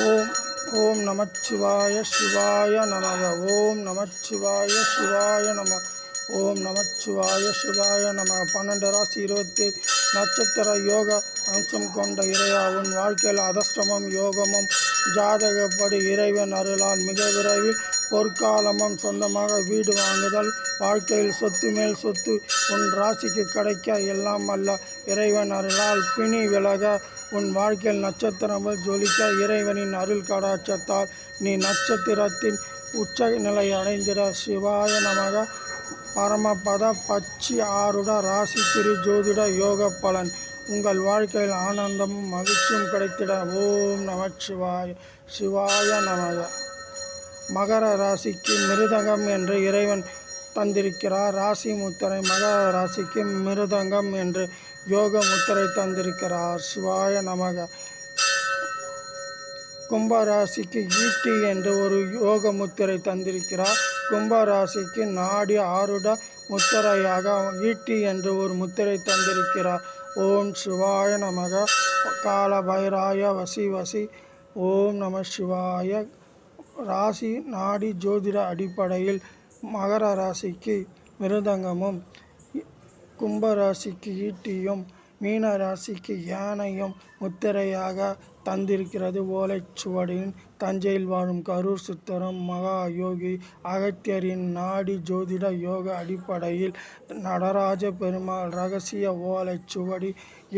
ஓம் ஓம் நமச்சிவாய சிவாய நமக. ஓம் நமச்சிவாய சிவாய நம. ஓம் நமச்சிவாய சிவாய நமக. 12 ராசி 27 நட்சத்திர யோக அம்சம் கொண்ட இறையா, உன் வாழ்க்கையில் அதிர்ஷ்டமும் யோகமும் ஜாதகப்படி இறைவன் அருளால் மிக விரைவில் பொற்காலமும் சொந்தமாக வீடு வாங்குதல், வாழ்க்கையில் சொத்து மேல் சொத்து உன் ராசிக்கு கிடைக்க எல்லாம் அல்ல இறைவன் அருளால் பிணி விலக, உன் வாழ்க்கையில் நட்சத்திரங்கள் ஜொலிக்க இறைவனின் அருள் கடாட்சத்தால் நீ நட்சத்திரத்தின் உச்ச நிலை அடைந்திட. சிவாய நமக. பரமபத பச்சி ஆருட ராசிக்குறி ஜோதிட யோக பலன். உங்கள் வாழ்க்கையில் ஆனந்தமும் மகிழ்ச்சியும் கிடைத்திட. ஓம் நமச்சிவாய சிவாய நமக. மகர ராசிக்கு மிருதங்கம் என்று இறைவன் தந்திருக்கிறார். ராசி முத்திரை மகர ராசிக்கு மிருதங்கம் என்று யோக முத்திரை தந்திருக்கிறார். சிவாய நமக. கும்பராசிக்கு ஈட்டி என்று ஒரு யோக முத்திரை தந்திருக்கிறார். கும்பராசிக்கு நாடி ஆருட முத்திரையாக ஈட்டி என்று ஒரு முத்திரை தந்திருக்கிறார். ஓம் சிவாய நமக. கால பைராய வசி வசி. ஓம் நம சிவாய. ராசி நாடி ஜோதிட அடிப்படையில் மகர ராசிக்கு மிருதங்கமும், கும்பராசிக்கு ஈட்டியும், மீன ராசிக்கு யானையும் முத்திரையாக தந்திருக்கிறது. ஓலைச்சுவடியின் தஞ்சையில் வாழும் கரூர் சித்தரும் மகா யோகி அகத்தியரின் நாடி ஜோதிட யோக அடிப்படையில் நடராஜ பெருமாள் ரகசிய ஓலைச்சுவடி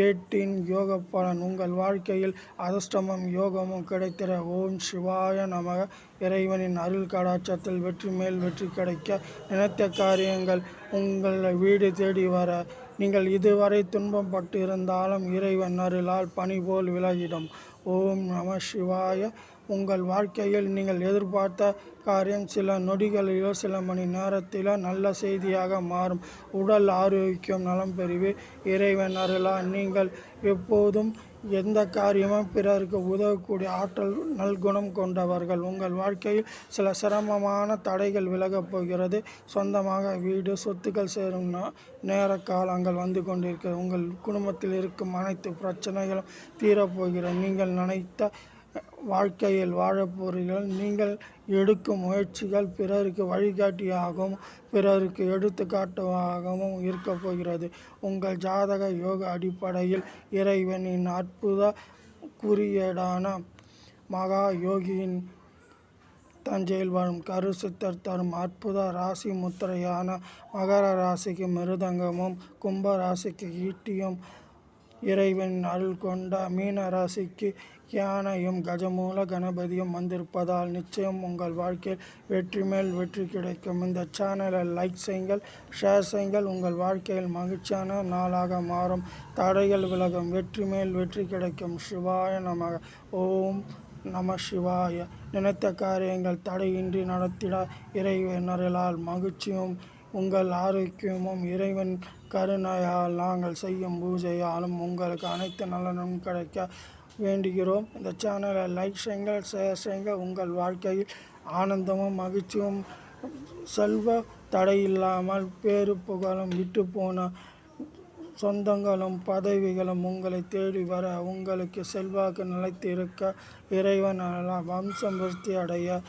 ஏட்டின் யோக பலன். உங்கள் வாழ்க்கையில் அதிர்ஷ்டமும் யோகமும் கிடைத்திட. ஓம் சிவாய நமக. இறைவனின் அருள் கடாட்சத்தில் வெற்றி மேல் வெற்றி கிடைக்க, நினைத்த காரியங்கள் உங்கள் வீடு தேடி வர, நீங்கள் இதுவரை துன்பப்பட்டு இருந்தாலும் இறைவன் அருளால் பனி போல் விலகிடும். ஓம் நம சிவாய. உங்கள் வாழ்க்கையில் நீங்கள் எதிர்பார்த்த காரியம் சில நொடிகளிலோ சில மணி நேரத்திலோ நல்ல செய்தியாக மாறும். உடல் ஆரோக்கியம் நலம் பெறுவே இறைவன் அருளால். நீங்கள் எப்போதும் எந்த காரியமும் பிறருக்கு உதவக்கூடிய ஆற்றல் நல்குணம் கொண்டவர்கள். உங்கள் வாழ்க்கையில் சில சிரமமான தடைகள் விலகப் போகிறது. சொந்தமாக வீடு சொத்துக்கள் சேரும் நேர காலங்கள் வந்து கொண்டிருக்கிறது. உங்கள் குடும்பத்தில் இருக்கும் அனைத்து பிரச்சனைகளும் தீரப்போகிறது. நீங்கள் நினைத்த வாழ்க்கையில் வாழப்போகிறீர்கள். நீங்கள் எடுக்கும் முயற்சிகள் பிறருக்கு வழிகாட்டியாகவும் பிறருக்கு எடுத்துக்காட்டுவாகவும் இருக்கப் போகிறது. உங்கள் ஜாதக யோக அடிப்படையில் இறைவனின் அற்புத குறியீடான மகா யோகியின் தஞ்சையில் வாழும் கரு சித்தர் தரும் அற்புத ராசி முத்திரையான மகர ராசிக்கு மிருதங்கமும், கும்ப ராசிக்கு ஈட்டியும், இறைவனின் அருள் கொண்ட மீன ராசிக்கு யானையும் கஜமூல கணபதியும் வந்திருப்பதால் நிச்சயம் உங்கள் வாழ்க்கையில் வெற்றி மேல் வெற்றி கிடைக்கும். இந்த சேனலை லைக் செய்யுங்கள், ஷேர் செய்யுங்கள். உங்கள் வாழ்க்கையில் மகிழ்ச்சியான நாளாக மாறும். தடைகள் விலகும். வெற்றி மேல் வெற்றி கிடைக்கும். சிவாய நமக. ஓம் நம சிவாய. நினைத்த காரியங்கள் தடையின்றி நடத்திட இறைவன் அருளால் மகிழ்ச்சியும் உங்கள் ஆரோக்கியமும் இறைவன் கருணையால் நாங்கள் செய்யும் பூஜையாலும் உங்களுக்கு அனைத்து நலனும் கிடைக்க வேண்டுகிறோம். இந்த சேனலை லைக் செய்யுங்கள், ஷேர் செய்யுங்கள். உங்கள் வாழ்க்கையில் ஆனந்தமும் மகிழ்ச்சியும் செல்வ தடையில்லாமல் பேரு புகழும் விட்டு போன சொந்தங்களும் பதவிகளும் உங்களை தேடி வர, உங்களுக்கு செல்வாக்கு நிலைத்து இருக்க இறைவன் வம்சம் விருத்தி அடைய,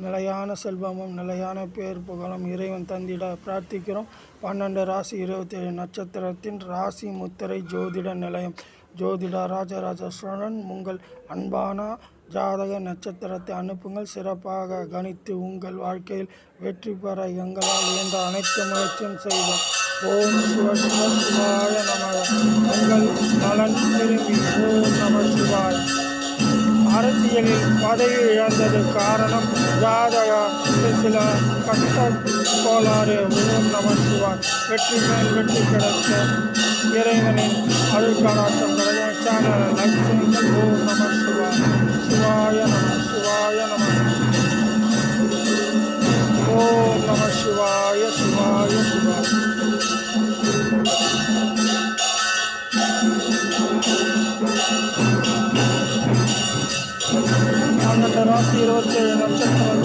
நிலையான செல்வமும் நிலையான பேர் புகழும் இறைவன் தந்திட பிரார்த்திக்கிறோம். 12 ராசி 27 நட்சத்திரத்தின் ராசி முத்திரை ஜோதிட நிலையம். ஜோதிட ராஜராஜ சோழன். உங்கள் அன்பான ஜாதக நட்சத்திரத்தை அனுப்புங்கள். சிறப்பாக கணித்து உங்கள் வாழ்க்கையில் வெற்றி பெற எங்களால் இயன்ற அனைத்து முயற்சியும் செய்வோம். ஓம் சிவ சிவ சிவாய நமக. உங்கள் நலன் திரும்பி. ஓம் நம சிவாய. அரசியலில் பதவி இழந்தது காரணம் ஜாதக சில கட்ட கோளாறு. ஓம் நம சிவாய். வெற்றி மேல் வெற்றி கிடைக்க இறைவனின் அருள்காட்டம் கிடைக்க சேனலை லைக் செய்யுங்கள். ஓம் நம சிவாய். சிவாய நம சிவாய நம. ஓம் நம சிவாய சிவாய சிவாய. ராசி 27 நட்சத்திரம்.